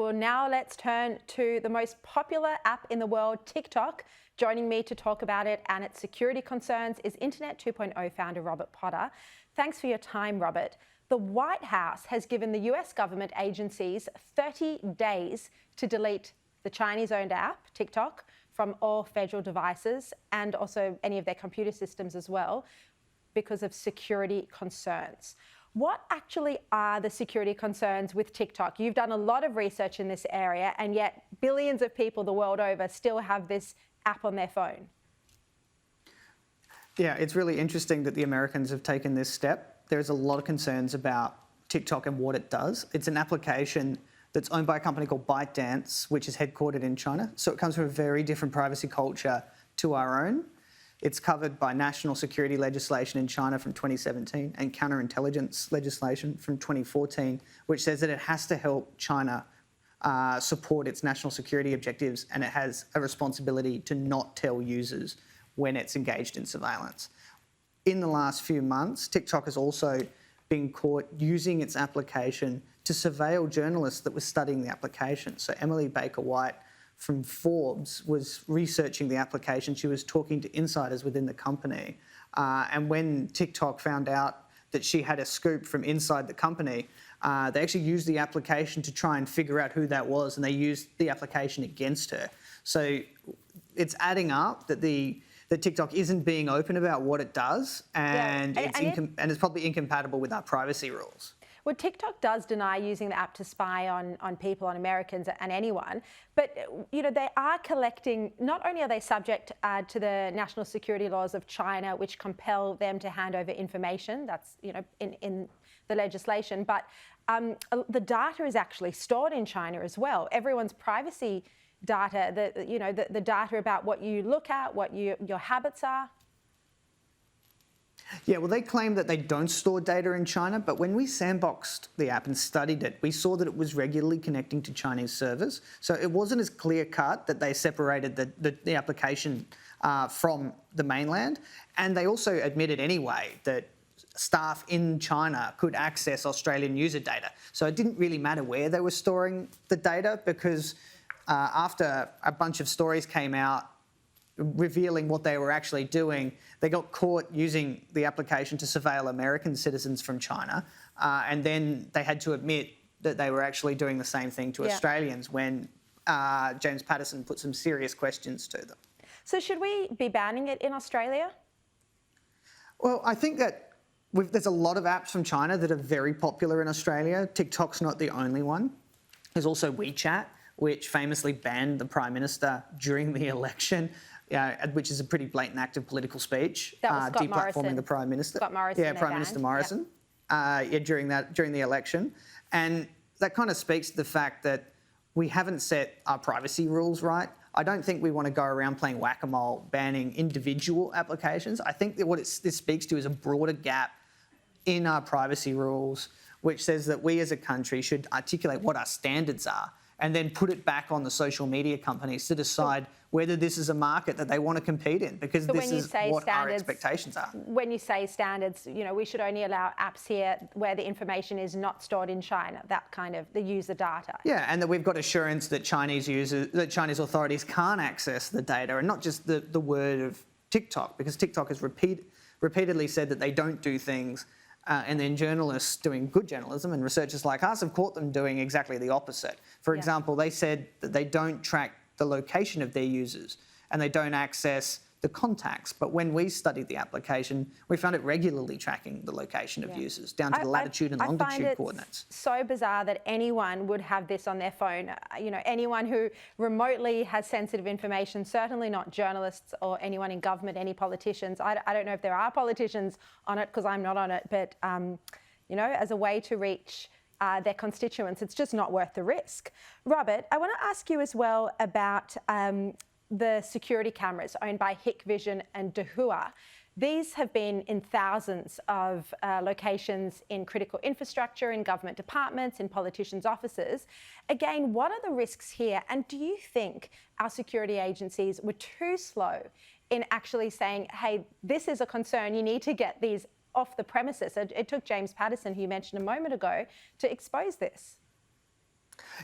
Well, now let's turn to the most popular app in the world, TikTok. Joining me to talk about it and its security concerns is Internet 2.0 founder Robert Potter. Thanks for your time, Robert. The White House has given the US government agencies 30 days to delete the Chinese-owned app, TikTok, from all federal devices and also any of their computer systems as well, because of security concerns. What actually are the security concerns with TikTok? You've done a lot of research in this area, and yet billions of people the world over still have this app on their phone. Yeah, it's really interesting that the Americans have taken this step. There's a lot of concerns about TikTok and what it does. It's an application that's owned by a company called ByteDance, which is headquartered in China. So it comes from a very different privacy culture to our own. It's covered by national security legislation in China from 2017 and counterintelligence legislation from 2014, which says that it has to help China support its national security objectives, and it has a responsibility to not tell users when it's engaged in surveillance. In the last few months, TikTok has also been caught using its application to surveil journalists that were studying the application. So Emily Baker-White from Forbes was researching the application. She was talking to insiders within the company. And when TikTok found out that she had a scoop from inside the company, they actually used the application to try and figure out who that was, and they used the application against her. So it's adding up that that TikTok isn't being open about what it does, and, it's probably incompatible with our privacy rules. Well, TikTok does deny using the app to spy on people, on Americans and anyone, but they are collecting, not only are they subject to the national security laws of China, which compel them to hand over information, that's in the legislation, but the data is actually stored in China as well. Everyone's privacy data, the data about what you look at, what your habits are. Yeah, well, they claim that they don't store data in China, but when we sandboxed the app and studied it, we saw that it was regularly connecting to Chinese servers. So it wasn't as clear-cut that they separated the application from the mainland. And they also admitted anyway that staff in China could access Australian user data. So it didn't really matter where they were storing the data, because after a bunch of stories came out revealing what they were actually doing, they got caught using the application to surveil American citizens from China, and then they had to admit that they were actually doing the same thing to Australians when James Patterson put some serious questions to them. So should we be banning it in Australia? Well, I think that there's a lot of apps from China that are very popular in Australia. TikTok's not the only one. There's also WeChat, which famously banned the Prime Minister during the election, which is a pretty blatant act of political speech. That was Scott Morrison. Deplatforming the Prime Minister. Scott Morrison. Yeah, Prime Minister Morrison. During the election, and that kind of speaks to the fact that we haven't set our privacy rules right. I don't think we want to go around playing whack-a-mole, banning individual applications. I think that what this speaks to is a broader gap in our privacy rules, which says that we as a country should articulate what our standards are, and then put it back on the social media companies to decide whether this is a market that they want to compete in, because this is what our expectations are. When you say standards, we should only allow apps here where the information is not stored in China, that kind of the user data. Yeah, and that we've got assurance that Chinese authorities can't access the data, and not just the word of TikTok, because TikTok has repeatedly said that they don't do things. And then journalists doing good journalism and researchers like us have caught them doing exactly the opposite. For example, they said that they don't track the location of their users and they don't access the contacts. But when we studied the application, we found it regularly tracking the location of users down to the latitude and longitude coordinates. So bizarre that anyone would have this on their phone. Anyone who remotely has sensitive information, certainly not journalists or anyone in government, any politicians. I don't know if there are politicians on it, because I'm not on it, but as a way to reach their constituents, it's just not worth the risk. Robert, I want to ask you as well about the security cameras owned by Hikvision and Dahua. These have been in thousands of locations in critical infrastructure, in government departments, in politicians' offices. Again, what are the risks here? And do you think our security agencies were too slow in actually saying, hey, this is a concern, you need to get these off the premises? It took James Patterson, who you mentioned a moment ago, to expose this.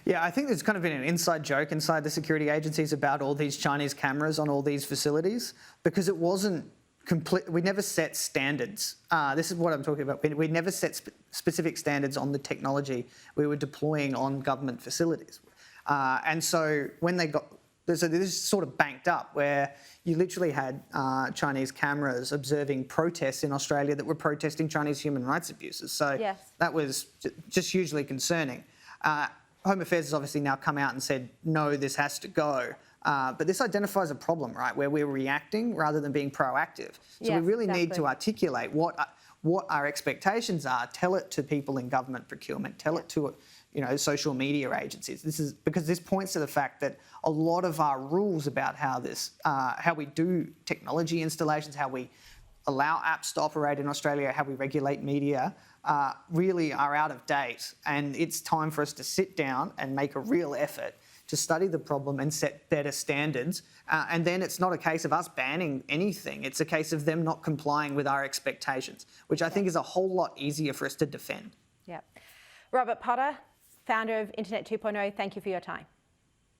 Yeah, I think there's kind of been an inside joke inside the security agencies about all these Chinese cameras on all these facilities because it wasn't complete. We never set standards. This is what I'm talking about. We never set specific standards on the technology we were deploying on government facilities. And so when they got, so this is sort of banked up where you literally had Chinese cameras observing protests in Australia that were protesting Chinese human rights abuses. So Yes. that was just hugely concerning. Home Affairs has obviously now come out and said, no, this has to go. But this identifies a problem, right, where we're reacting rather than being proactive. So Yes, we really need exactly. to articulate what our expectations are, tell it to people in government procurement, tell it to social media agencies. This is because this points to the fact that a lot of our rules about how we do technology installations, how we allow apps to operate in Australia, how we regulate media, really are out of date. And it's time for us to sit down and make a real effort to study the problem and set better standards. And then it's not a case of us banning anything. It's a case of them not complying with our expectations, which I think is a whole lot easier for us to defend. Yeah. Robert Potter, founder of Internet 2.0, thank you for your time.